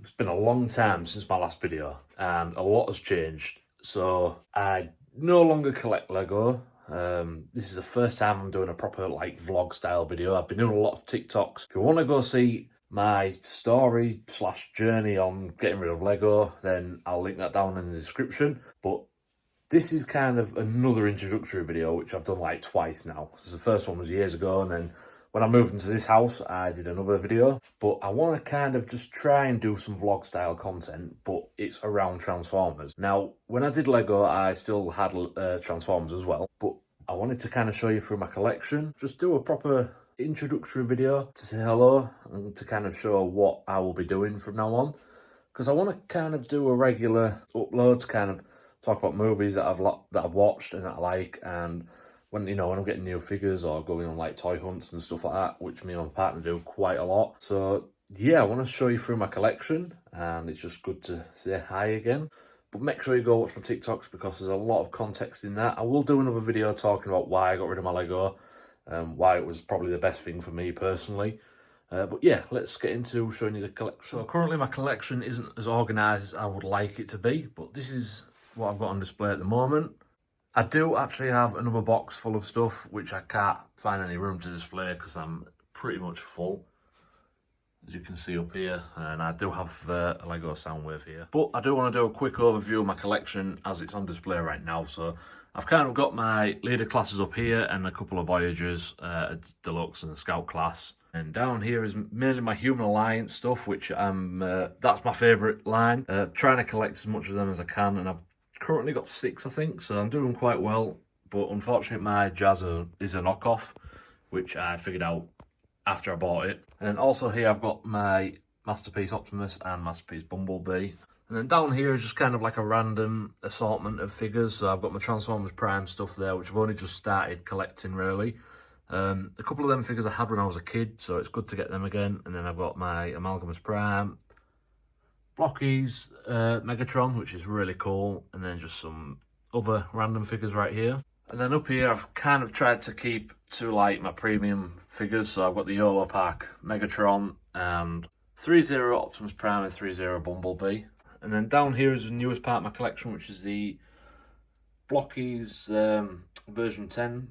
It's been a long time since my last video and a lot has changed. So I no longer collect Lego. This is the first time I'm doing a proper vlog style video. I've been doing a lot of TikToks. If you want to go see my story / journey on getting rid of Lego, then I'll link that down in the description. But this is kind of another introductory video, which I've done like twice now. So the first one was years ago, and then when I moved into this house, I did another video. But I want to kind of just try and do some vlog style content, but it's around Transformers. Now, when I did Lego, I still had Transformers as well, but I wanted to kind of show you through my collection. Just do a proper introductory video to say hello and to kind of show what I will be doing from now on. Because I want to kind of do a regular upload to kind of talk about movies that I've watched and that I like, and when I'm getting new figures or going on like toy hunts and stuff like that, which me and my partner do quite a lot. So yeah, I want to show you through my collection, and it's just good to say hi again. But make sure you go watch my TikToks because there's a lot of context in that. I will do another video talking about why I got rid of my Lego, why it was probably the best thing for me personally. But yeah, let's get into showing you the collection. So currently my collection isn't as organised as I would like it to be, but this is what I've got on display at the moment. I do actually have another box full of stuff which I can't find any room to display because I'm pretty much full, as you can see up here, and I do have a Lego Soundwave here. But I do want to do a quick overview of my collection as it's on display right now. So I've kind of got my leader classes up here and a couple of Voyagers, Deluxe and Scout class. And down here is mainly my Human Alliance stuff, which that's my favourite line. Trying to collect as much of them as I can, and I've currently got 6, I think, so I'm doing quite well. But unfortunately my Jazza is a knockoff, which I figured out after I bought it. And then also here I've got my Masterpiece Optimus and Masterpiece Bumblebee. And then down here is just kind of like a random assortment of figures. So I've got my Transformers Prime stuff there, which I've only just started collecting really. A couple of them figures I had when I was a kid, so it's good to get them again. And then I've got my Amalgamus Prime, Blockies, Megatron, which is really cool, and then just some other random figures right here. And then up here I've kind of tried to keep to like my premium figures, so I've got the YOLO pack, Megatron, and 3-0 Optimus Prime and 3-0 Bumblebee. And then down here is the newest part of my collection, which is the Blockies version 10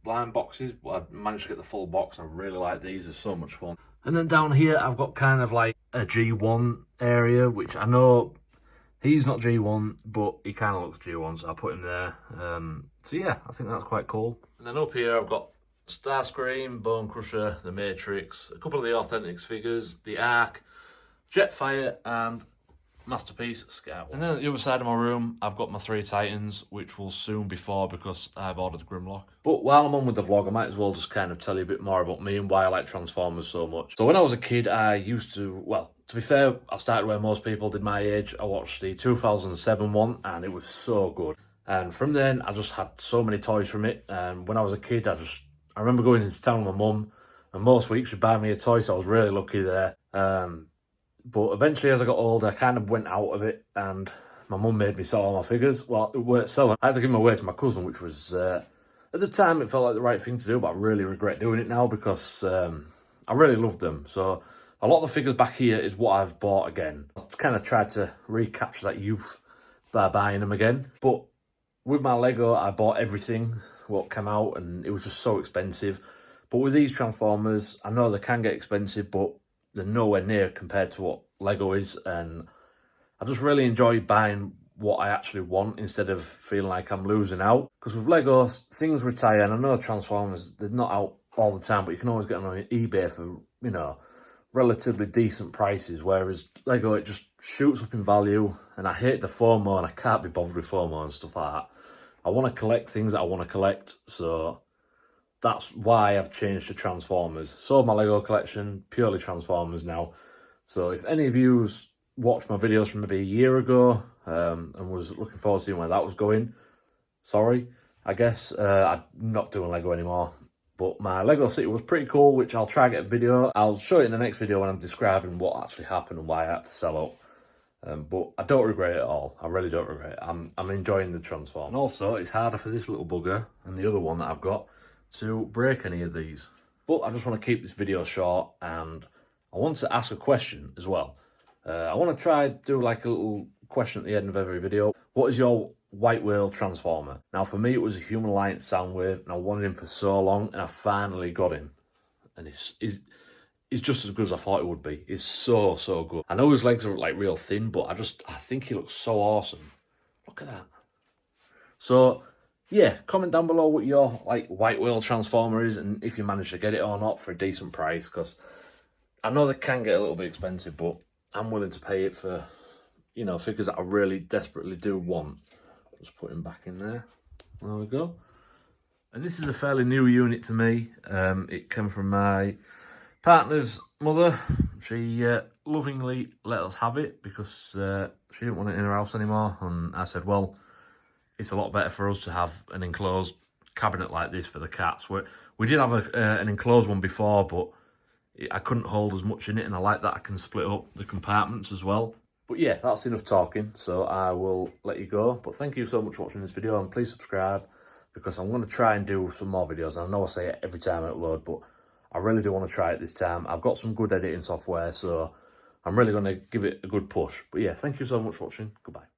blind boxes. I managed to get the full box. I really like these, they're so much fun. And then down here I've got kind of like a G1 area, which I know he's not G1, but he kind of looks G1, so I put him there. So yeah, I think that's quite cool. And then up here I've got Starscream, Bone Crusher, the Matrix, a couple of the Authentics figures, the Ark, Jetfire, and Masterpiece Scout. And then at the other side of my room, I've got my 3 Titans, which will soon be 4 because I've ordered Grimlock. But while I'm on with the vlog, I might as well just kind of tell you a bit more about me and why I like Transformers so much. So when I was a kid, I used to, well, to be fair, I started where most people did my age. I watched the 2007 one, and it was so good. And from then, I just had so many toys from it. And when I was a kid, I remember going into town with my mum, and most weeks she'd buy me a toy, so I was really lucky there. But eventually, as I got older, I kind of went out of it, and my mum made me sell all my figures. Well, it weren't selling. I had to give them away to my cousin, which was, at the time, it felt like the right thing to do, but I really regret doing it now because I really loved them. So a lot of the figures back here is what I've bought again. I've kind of tried to recapture that youth by buying them again. But with my Lego, I bought everything what came out, and it was just so expensive. But with these Transformers, I know they can get expensive, but they're nowhere near compared to what Lego is, and I just really enjoy buying what I actually want instead of feeling like I'm losing out. Because with Legos, things retire, and I know Transformers, they're not out all the time, but you can always get them on eBay for, relatively decent prices, whereas Lego, it just shoots up in value, and I hate the FOMO, and I can't be bothered with FOMO and stuff like that. I want to collect things that I want to collect, so that's why I've changed to Transformers. Sold my Lego collection, purely Transformers now. So if any of you watched my videos from maybe a year ago and was looking forward to seeing where that was going, sorry, I guess I'm not doing Lego anymore. But my Lego City was pretty cool, which I'll try and get a video. I'll show it in the next video when I'm describing what actually happened and why I had to sell up. But I don't regret it at all. I really don't regret it. I'm enjoying the Transform. And also, it's harder for this little bugger and the other one that I've got to break any of these. But I just want to keep this video short, and I want to ask a question as well. I want to try do like a little question at the end of every video. What is your white whale transformer? Now for me it was a Human Alliance Soundwave, and I wanted him for so long, and I finally got him. And he's just as good as I thought it would be. He's so good. I know his legs are like real thin, but I think he looks so awesome. Look at that. So yeah, comment down below what your like white whale transformer is, and if you manage to get it or not for a decent price, because I know they can get a little bit expensive, but I'm willing to pay it for, you know, figures that I really desperately do want. Just put him back in there. There we go. And this is a fairly new unit to me. It came from my partner's mother. She lovingly let us have it because she didn't want it in her house anymore. And I said, well, it's a lot better for us to have an enclosed cabinet like this for the cats. We did have an enclosed one before, but I couldn't hold as much in it, and I like that I can split up the compartments as well. But yeah, that's enough talking, so I will let you go. But thank you so much for watching this video, and please subscribe, because I'm going to try and do some more videos. I know I say it every time I upload, but I really do want to try it this time. I've got some good editing software, so I'm really going to give it a good push. But yeah, thank you so much for watching. Goodbye.